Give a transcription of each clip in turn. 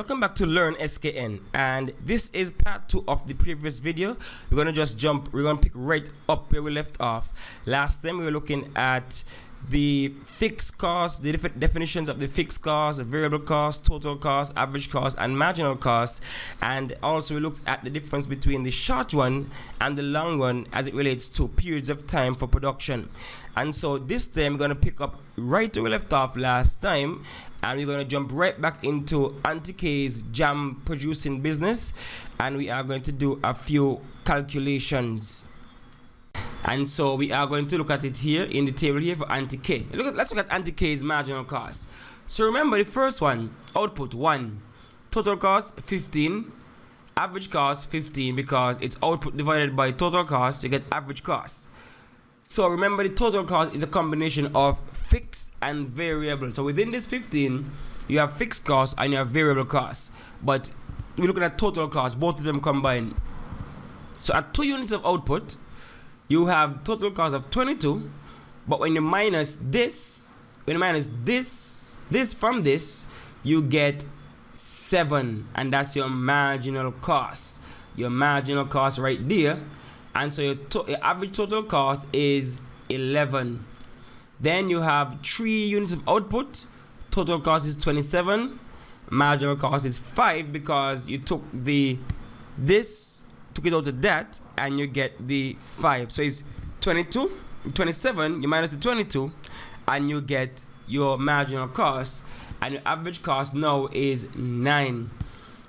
Welcome back to Learn SKN, and this is part 2 of the previous video. We're gonna pick right up where we left off. Last time we were looking at the fixed cost, the different definitions of the fixed cost, the variable cost, total cost, average cost, and marginal cost. And also we looked at the difference between the short run and the long run as it relates to periods of time for production. And so this time we're going to pick up right where we left off last time, and we're going to jump right back into Auntie K's jam producing business, and we are going to do a few calculations. And so we are going to look at it here in the table here for Auntie K. Let's look at Auntie K's marginal cost. So remember the first one, output 1, total cost 15, average cost 15, because it's output divided by total cost, you get average cost. So remember the total cost is a combination of fixed and variable. So within this 15, you have fixed cost and you have variable cost. But we're looking at total cost, both of them combined. So at 2 units of output, you have total cost of 22, but when you minus this, this from this, you get 7, and that's your marginal cost. Your marginal cost right there. And so your average total cost is 11. Then you have 3 units of output, total cost is 27, marginal cost is 5 because you took took it out of that, and you get the 5. So it's 22, 27, you minus the 22, and you get your marginal cost, and your average cost now is 9.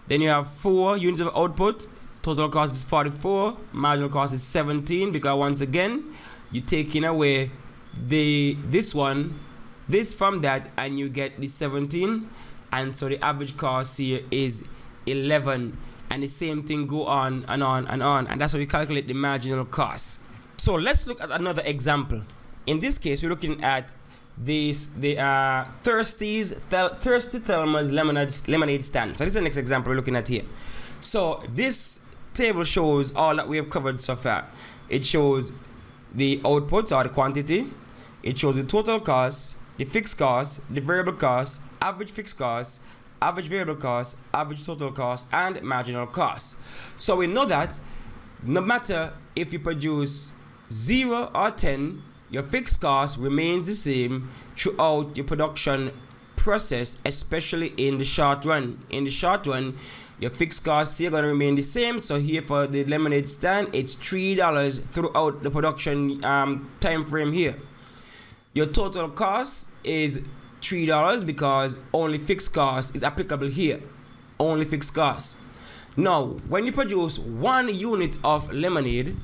Then you have 4 units of output, total cost is 44, marginal cost is 17, because once again you're taking away this from that, and you get the 17, and so the average cost here is 11. And the same thing go on and on and on, and that's how we calculate the marginal cost. So let's look at another example. In this case, we're looking at the Thirsty Thelma's lemonade stand. So this is the next example we're looking at here. So this table shows all that we have covered so far. It shows the output or the quantity. It shows the total cost, the fixed cost, the variable cost, average fixed cost, average variable cost, average total cost, and marginal cost. So we know that no matter if you produce 0 or 10, your fixed cost remains the same throughout your production process, especially in the short run. In the short run, your fixed costs here are going to remain the same. So here for the lemonade stand, it's $3 throughout the production time frame here. Your total cost is $3 because only fixed cost is applicable here. Only fixed cost. Now, when you produce 1 unit of lemonade,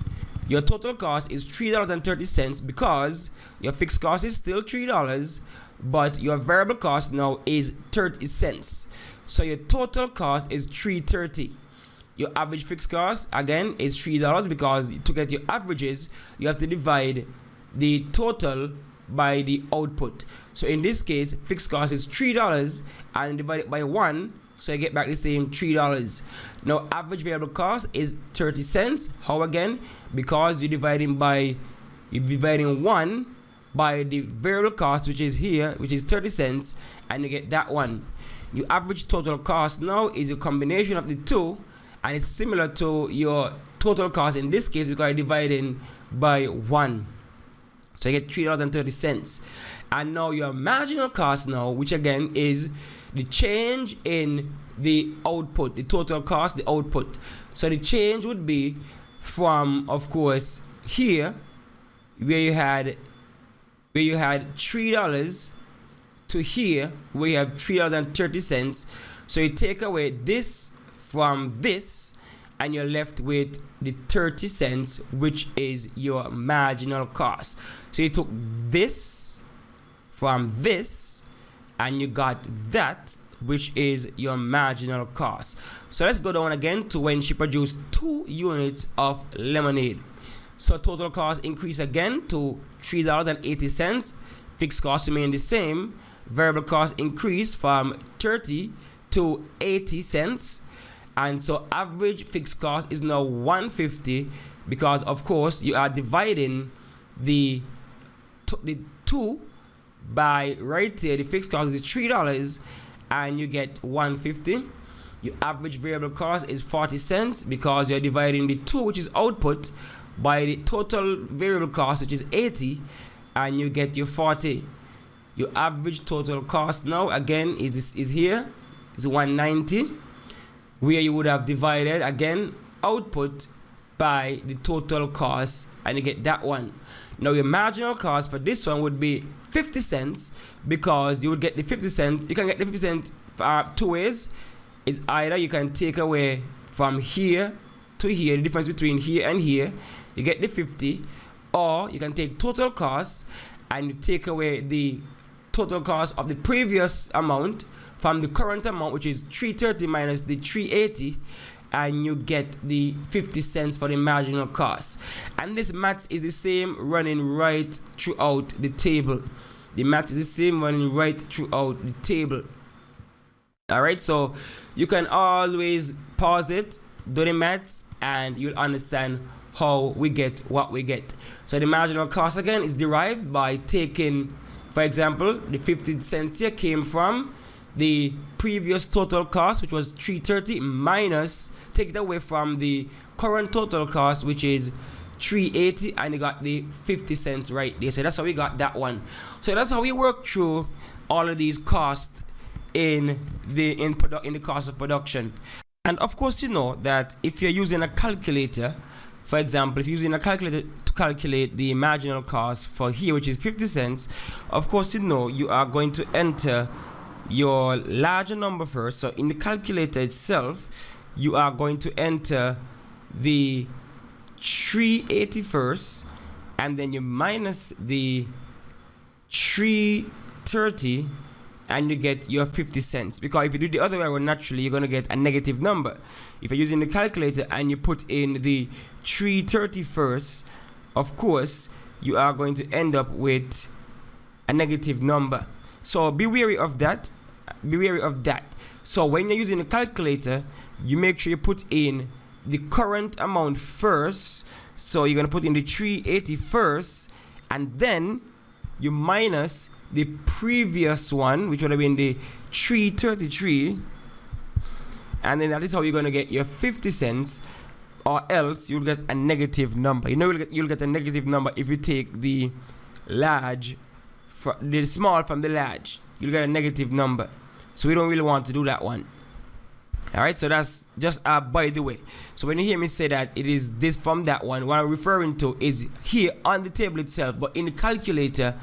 your total cost is $3.30 because your fixed cost is still $3, but your variable cost now is 30 cents. So your total cost is $3.30. Your average fixed cost again is $3 because to get your averages, you have to divide the total by the output. So in this case, fixed cost is $3 and divide it by 1, so you get back the same $3. Now average variable cost is 30 cents. How again? Because you're dividing 1 by the variable cost, which is here, which is 30 cents, and you get that one. Your average total cost now is a combination of the two, and it's similar to your total cost in this case because you're dividing by 1. So you get $3.30. And now your marginal cost now, which again is the change in the output, the total cost, the output. So the change would be from, of course, here where you had $3 to here where you have $3.30. So you take away this from this, and you're left with the 30 cents, which is your marginal cost. So you took this from this, and you got that, which is your marginal cost. So let's go down again to when she produced 2 units of lemonade. So total cost increase again to $3.80. Fixed cost remain the same. Variable cost increase from 30 to 80 cents. And so average fixed cost is now 150 because of course you are dividing the 2 by right here. The fixed cost is $3 and you get 150. Your average variable cost is 40 cents because you're dividing the 2, which is output, by the total variable cost, which is 80, and you get your 40. Your average total cost now again is here, is 190, where you would have divided again output by the total cost, and you get that one. Now your marginal cost for this one would be 50 cents because you would get the 50 cents. You can get the 50 cents two ways. It's either you can take away from here to here, the difference between here and here, you get the 50, or you can take total cost and you take away the total cost of the previous amount from the current amount, which is 330 minus the 380, and you get the 50 cents for the marginal cost. And this math is the same running right throughout the table. The math is the same running right throughout the table. Alright, so you can always pause it, do the maths, and you'll understand how we get what we get. So the marginal cost again is derived by taking, for example, the 50 cents here came from the previous total cost, which was 330, minus, take it away from the current total cost, which is 380, and you got the 50 cents right there. So that's how we got that one. So that's how we work through all of these costs in the cost of production. And of course, you know that if you're using a calculator, for example, if you're using a calculator to calculate the marginal cost for here, which is 50 cents, of course, you know you are going to enter your larger number first. So in the calculator itself, you are going to enter the 380 first, and then you minus the 330, and you get your 50 cents. Because if you do the other way around, naturally you're going to get a negative number. If you're using the calculator and you put in the 330 first, of course you are going to end up with a negative number. So be wary of that. Be wary of that. So when you're using the calculator, you make sure you put in the current amount first. So you're going to put in the 380 first, and then you minus the previous one, which would have been the 333, and then that is how you're going to get your 50 cents, or else you'll get a negative number. You know you'll get a negative number if you take the large, the small from the large. You'll get a negative number. So we don't really want to do that one. Alright, so that's just by the way. So when you hear me say that it is this from that one, what I'm referring to is here on the table itself, but in the calculator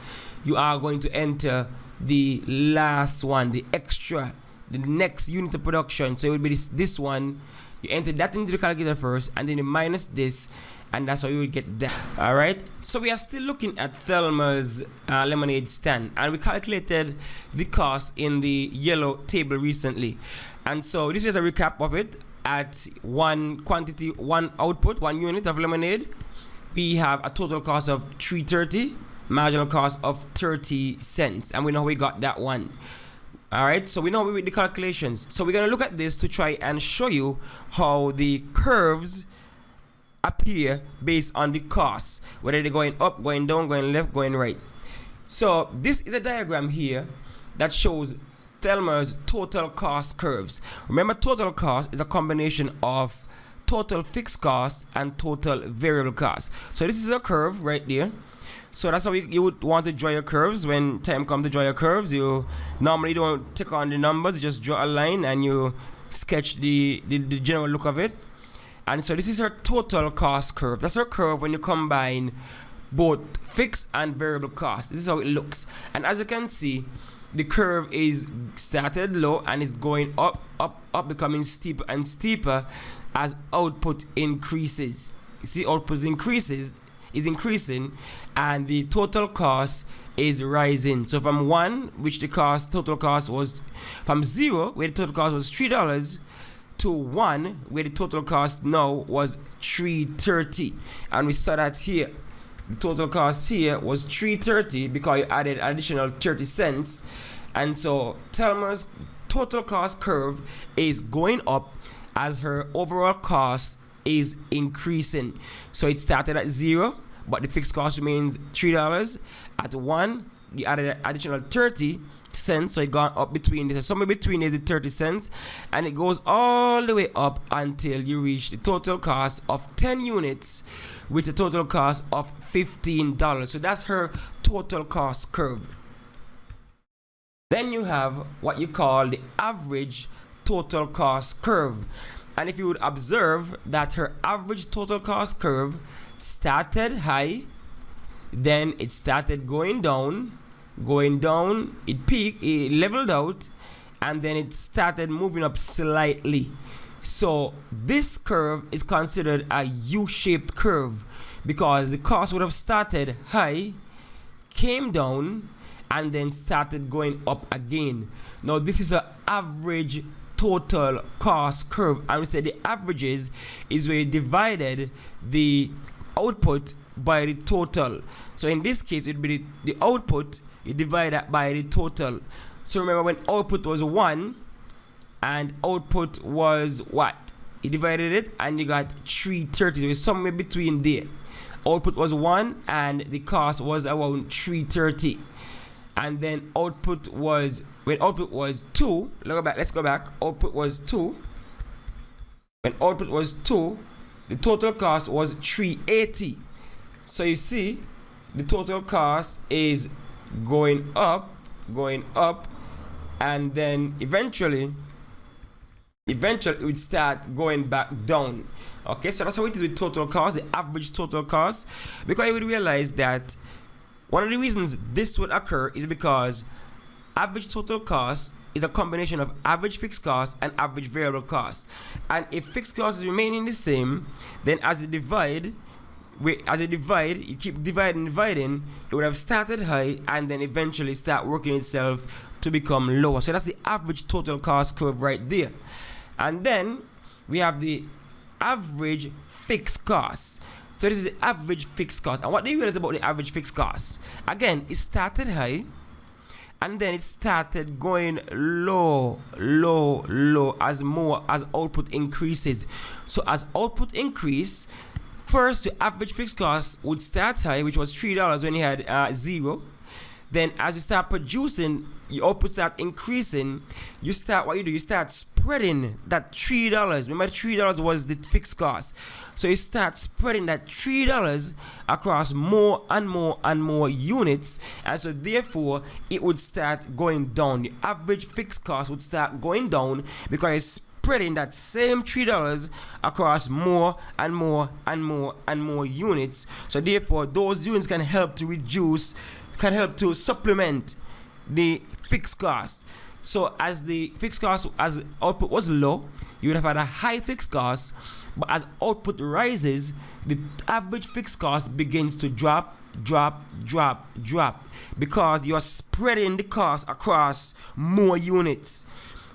you are going to enter the last one, the extra, the next unit of production. So it would be this one. You enter that into the calculator first, and then you minus this, and that's how you would get that. Alright, so we are still looking at Thelma's lemonade stand, and we calculated the cost in the yellow table recently. And so this is a recap of it. At one quantity, one output, 1 unit of lemonade, we have a total cost of 330, marginal cost of 30 cents, and we know we got that one. Alright, so we know we did the calculations. So we're going to look at this to try and show you how the curves appear based on the costs, whether they're going up, going down, going left, going right. So this is a diagram here that shows Thelma's total cost curves. Remember, total cost is a combination of total fixed cost and total variable cost. So this is a curve right there. So that's how you would want to draw your curves. When time comes to draw your curves, you normally don't take on the numbers, you just draw a line and you sketch the general look of it. And so this is our total cost curve. That's our curve when you combine both fixed and variable cost. This is how it looks. And as you can see, the curve is started low and is going up, up, up, becoming steeper and steeper as output increases. You see, output is increasing, and the total cost is rising. So from 1, which the total cost was from 0, where the total cost was $3, to 1, where the total cost now was $3.30, and we saw that here. The total cost here was $3.30 because you added additional 30 cents, and so Thelma's total cost curve is going up as her overall cost is increasing. So it started at 0, but the fixed cost remains $3. At 1, you added an additional 30, cents, so it gone up between this. So somewhere between is the 30 cents, and it goes all the way up until you reach the total cost of 10 units with a total cost of $15. So that's her total cost curve. Then you have what you call the average total cost curve. And if you would observe that her average total cost curve started high, then it started going down, it peaked, it leveled out, and then it started moving up slightly. So this curve is considered a U-shaped curve because the cost would have started high, came down, and then started going up again. Now this is an average total cost curve, and we say the averages is where you divided the output by the total. So in this case it would be the output, you divide that by the total. So remember, when output was 1 and output was what? You divided it and you got 330. So it's somewhere between there. Output was 1 and the cost was around 330. And then output was, when output was 2, let's go back. Output was 2. When output was 2, the total cost was 380. So you see, the total cost is going up, and then eventually it would start going back down. Okay, so that's how it is with total cost, the average total cost, because you would realize that one of the reasons this would occur is because average total cost is a combination of average fixed cost and average variable cost. And if fixed cost is remaining the same, then as you divide, you keep dividing, it would have started high and then eventually start working itself to become lower. So that's the average total cost curve right there. And then we have the average fixed cost. So this is the average fixed cost. And what do you realize about the average fixed cost? Again, it started high and then it started going low as output increases. So as output increase, first the average fixed cost would start high, which was $3 when you had 0. Then as you start producing, your output start increasing, you start spreading that $3. Remember, $3 was the fixed cost. So you start spreading that $3 across more and more units, and so therefore it would start going down. The average fixed cost would start going down because it's spreading that same $3 across more and more units. So therefore those units can help to supplement the fixed cost. So as the fixed cost, as output was low, you would have had a high fixed cost, but as output rises, the average fixed cost begins to drop because you are spreading the cost across more units.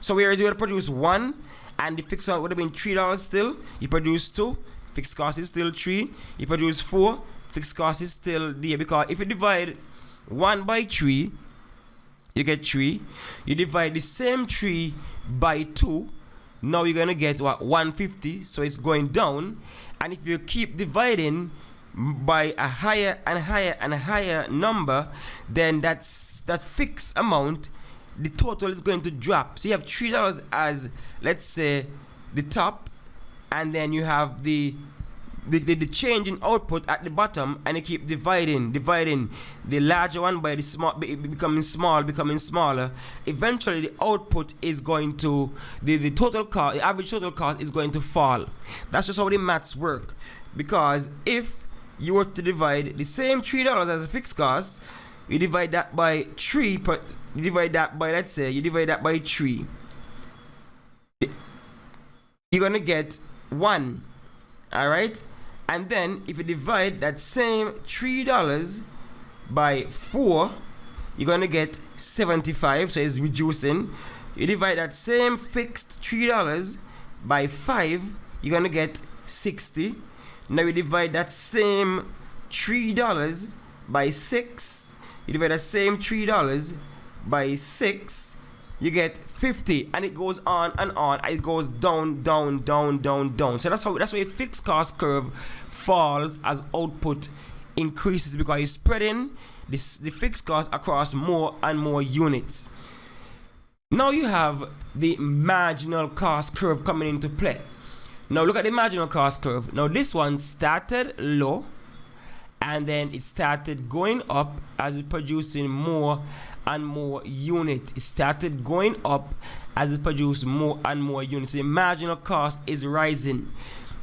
So whereas you would produce 1 and the fixed cost would have been $3 still, you produce 2, fixed cost is still 3, you produce 4, fixed cost is still there, because if you divide 1 by 3, you get 3. You divide the same 3 by 2, now you're gonna get what? 150. So it's going down. And if you keep dividing by a higher and higher number, then that fixed amount, the total is going to drop. So you have $3 as, let's say, the top, and then you have the change in output at the bottom, and you keep dividing the larger one by the small, becoming smaller. Eventually the output is going to, the total cost, the average total cost is going to fall. That's just how the maths work. Because if you were to divide the same $3 as a fixed cost, you divide that by 3, but you divide that by 3, you're gonna get 1. Alright? And then if you divide that same $3 by 4, you're gonna get 75, so it's reducing. You divide that same fixed $3 by 5, you're gonna get 60. Now you divide that same $3 by 6, you divide that same $3 by 6, you get 50, and it goes on and on. It goes down. So that's why a fixed cost curve falls as output increases, because it's spreading the fixed cost across more and more units. Now you have the marginal cost curve coming into play. Now look at the marginal cost curve. Now this one started low and then it started going up as it's producing more and more units. It started going up as it produced more and more units. So the marginal cost is rising.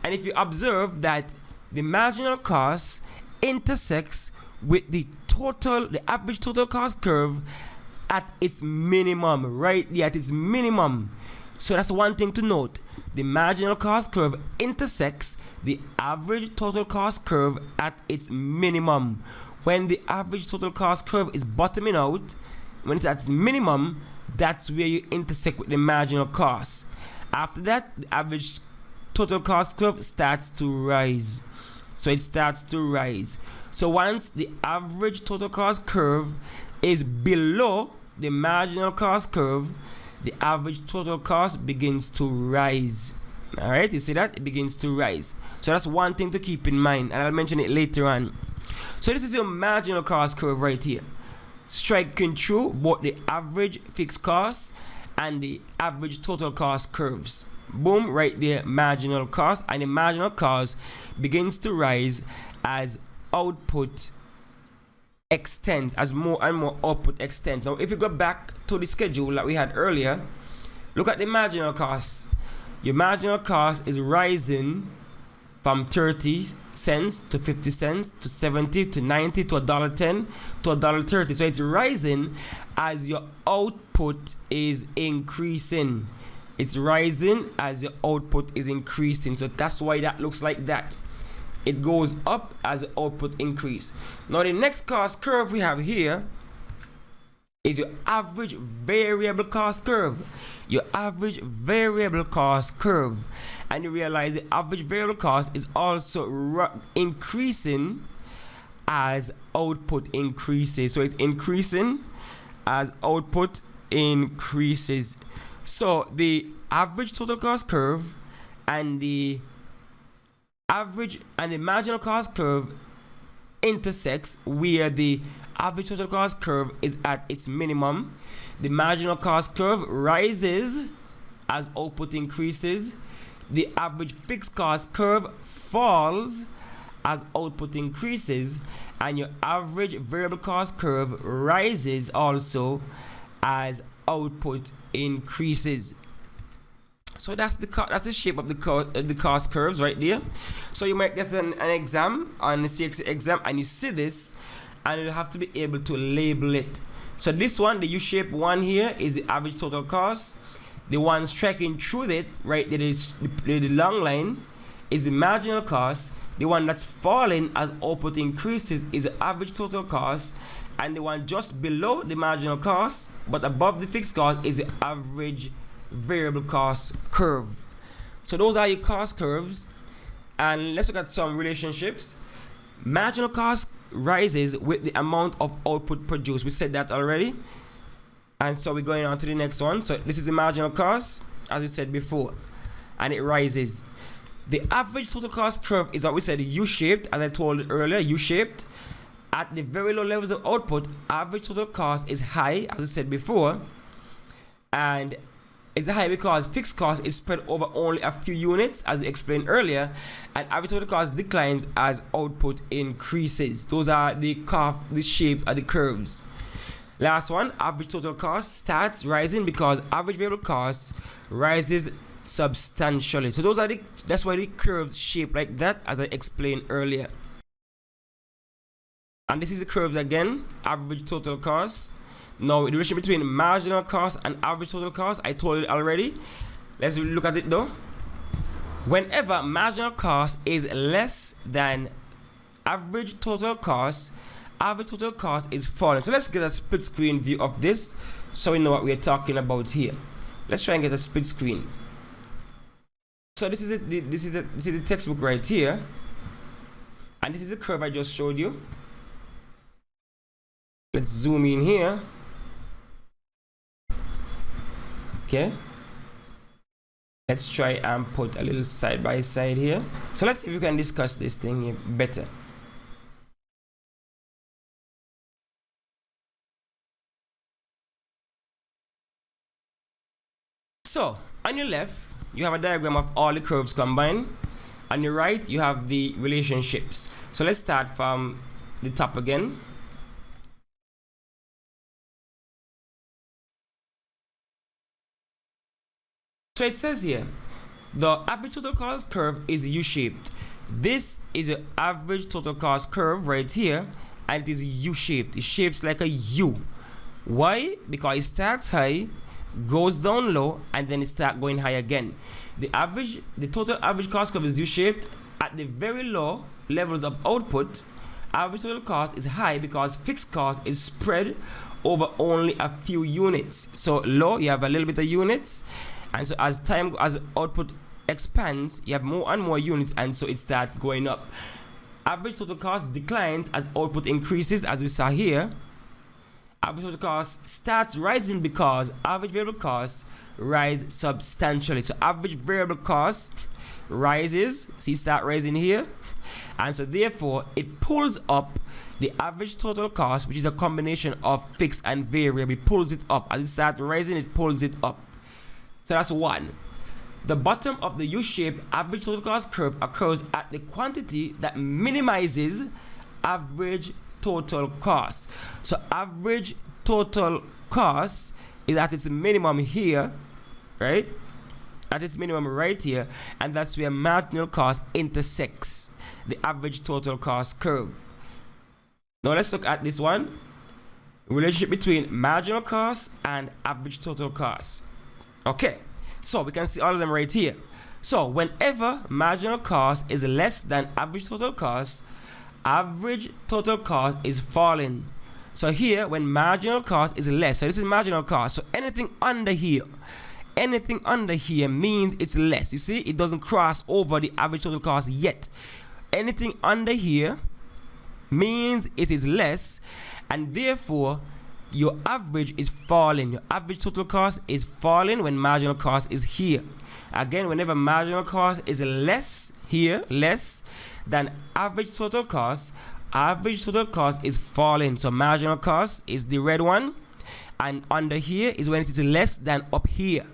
And if you observe that the marginal cost intersects with the average total cost curve at its minimum, right there at its minimum. So that's one thing to note. The marginal cost curve intersects the average total cost curve at its minimum. When the average total cost curve is bottoming out, when it's at its minimum, that's where you intersect with the marginal cost. After that, the average total cost curve starts to rise. So it starts to rise. So once the average total cost curve is below the marginal cost curve, the average total cost begins to rise. All right, you see that? It begins to rise. So that's one thing to keep in mind, and I'll mention it later on. So this is your marginal cost curve right here, striking through both the average fixed cost and the average total cost curves. Boom, right there, marginal cost, and the marginal cost begins to rise as output extends, as more and more output extends. Now if you go back to the schedule that we had earlier, look at the marginal cost. Your marginal cost is rising from 30 cents to 50 cents to 70 to 90 to $1.10 to $1.30. So it's rising as your output is increasing. It's rising as your output is increasing. So that's why that looks like that. It goes up as the output increase. Now the next cost curve we have here is your average variable cost curve. Your average variable cost curve. And you realize the average variable cost is also increasing as output increases. So it's increasing as output increases. So the average total cost curve and the average and the marginal cost curve intersects where the average total cost curve is at its minimum. The marginal cost curve rises as output increases. The average fixed cost curve falls as output increases, and your average variable cost curve rises also as output increases. So that's the shape of the cost curves right there. So you might get an exam on the CSEC exam and you see this and you have to be able to label it. So this one, the U-shaped one here, is the average total cost. The one striking through it right there is the long line is the marginal cost. The one that's falling as output increases is the average total cost, and the one just below the marginal cost but above the fixed cost is the average variable cost curve. So those are your cost curves, and let's look at some relationships. Marginal cost rises with the amount of output produced. We said that already, and so we're going on to the next one. So this is the marginal cost, as we said before, and it rises. The average total cost curve is what we said, U-shaped, as I told earlier, U-shaped. At the very low levels of output, average total cost is high, as we said before, and it's high because fixed cost is spread over only a few units, as we explained earlier, and average total cost declines as output increases. Those are the shapes of the curves. Last one, average total cost starts rising because average variable cost rises substantially. So that's why the curves shape like that, as I explained earlier. And this is the curves again, average total cost. Now the relationship between marginal cost and average total cost, I told you already. Let's look at it though. Whenever marginal cost is less than average total cost is falling. So let's get a split screen view of this so we know what we're talking about here. Let's try and get a split screen. So this is it. This is the textbook right here, and this is the curve I just showed you. Let's zoom in here. Okay. Let's try and put a little side by side here. So let's see if we can discuss this thing here better. So on your left, you have a diagram of all the curves combined. On your right, you have the relationships. So let's start from the top again. So it says here, the average total cost curve is U-shaped. This is your average total cost curve right here, and it is U-shaped. It shapes like a U. Why? Because it starts high, goes down low, and then it starts going high again. The total average cost curve is U-shaped. At the very low levels of output, average total cost is high because fixed cost is spread over only a few units. So low, you have a little bit of units, and so as output expands, you have more and more units, and so it starts going up. Average total cost declines as output increases, as we saw here. Average total cost starts rising because average variable costs rise substantially. So average variable cost rises, see, start rising here, and so therefore it pulls up the average total cost, which is a combination of fixed and variable. It pulls it up. As it starts rising, it pulls it up. So that's one. The bottom of the U-shaped average total cost curve occurs at the quantity that minimizes average total cost. So average total cost is at its minimum here, right? At its minimum right here, and that's where marginal cost intersects the average total cost curve. Now let's look at this one. Relationship between marginal cost and average total cost. Okay, so we can see all of them right here. So whenever marginal cost is less than average total cost is falling. So here, when marginal cost is less, so this is marginal cost, so anything under here means it's less. You see, it doesn't cross over the average total cost yet. Anything under here means it is less, and therefore your average is falling. Your average total cost is falling when marginal cost is here. Again, whenever marginal cost is less here, less than average total cost is falling. So marginal cost is the red one, and under here is when it is less than up here.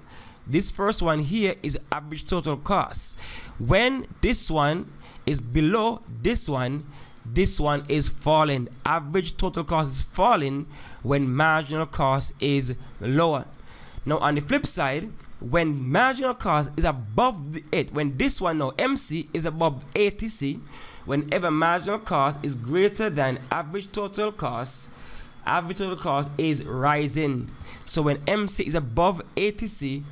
This first one here is average total cost. When this one is below this one is falling. Average total cost is falling when marginal cost is lower. Now on the flip side, when marginal cost is above it, when this one now MC is above ATC, whenever marginal cost is greater than average total cost is rising. So when MC is above ATC,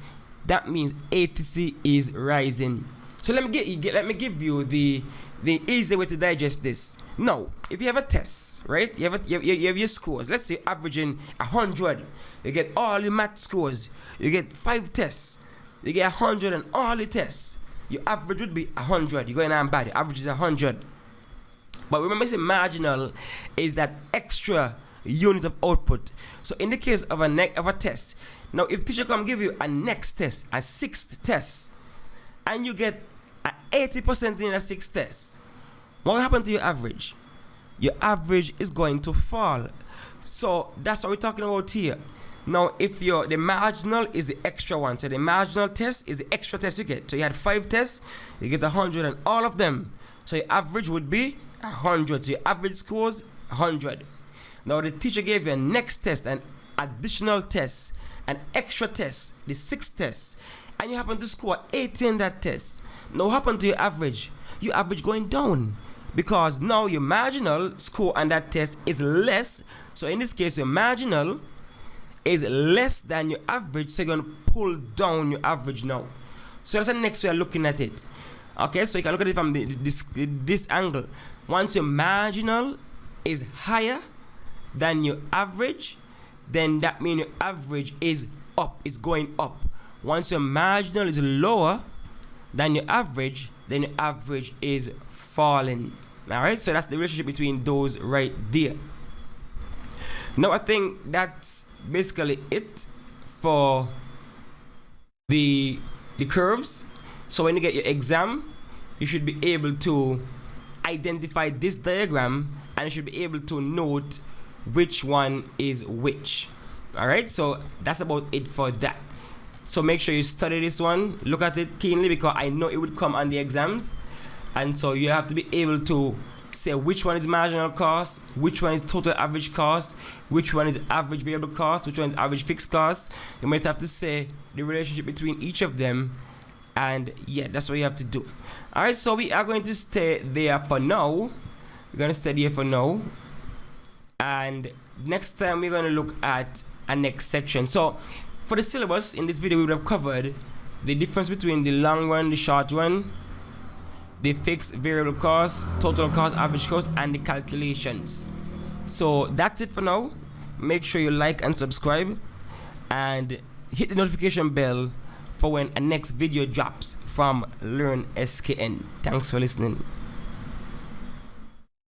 that means ATC is rising. So let me give you the easy way to digest this. Now, if you have a test, right? You have your scores. Let's say averaging 100. You get all your math scores. You get 5 tests. You get 100 on all the tests. Your average would be 100. You're going on bad. Your average is 100. But remember, say marginal is that extra unit of output. So in the case of a test, now if teacher come give you a next test, a 6th test, and you get 80% in a 6th test, what will happen to your average? Your average is going to fall. So that's what we're talking about here. Now, if the marginal is the extra one, so the marginal test is the extra test you get. So you had 5 tests, you get 100 on all of them. So your average would be 100. So your average scores 100. Now the teacher gave you a next test, an additional test, an extra test, the 6th test, and you happen to score 80 in that test. Now what happened to your average? Your average going down, because now your marginal score on that test is less. So in this case, your marginal is less than your average, so you're going to pull down your average now. So that's the next way of looking at it. Okay, so you can look at it from this angle. Once your marginal is higher than your average, then that means your average is up, it's going up. Once your marginal is lower than your average, then your average is falling. Alright, so that's the relationship between those right there. Now I think that's basically it for the curves. So when you get your exam, you should be able to identify this diagram, and you should be able to note which one is which. Alright, so that's about it for that. So make sure you study this one, look at it keenly, because I know it would come on the exams. And so you have to be able to say which one is marginal cost, which one is total average cost, which one is average variable cost, which one is average fixed cost. You might have to say the relationship between each of them, and yeah, that's what you have to do. Alright, so we are going to stay there for now. We're going to stay there for now, and next time we're going to look at a next section. So for the syllabus in this video, we would have covered the difference between the long run, the short run, the fixed variable cost, total cost, average cost, and the calculations. So that's it for now. Make sure you like and subscribe, and hit the notification bell for when a next video drops from Learn SKN. Thanks for listening.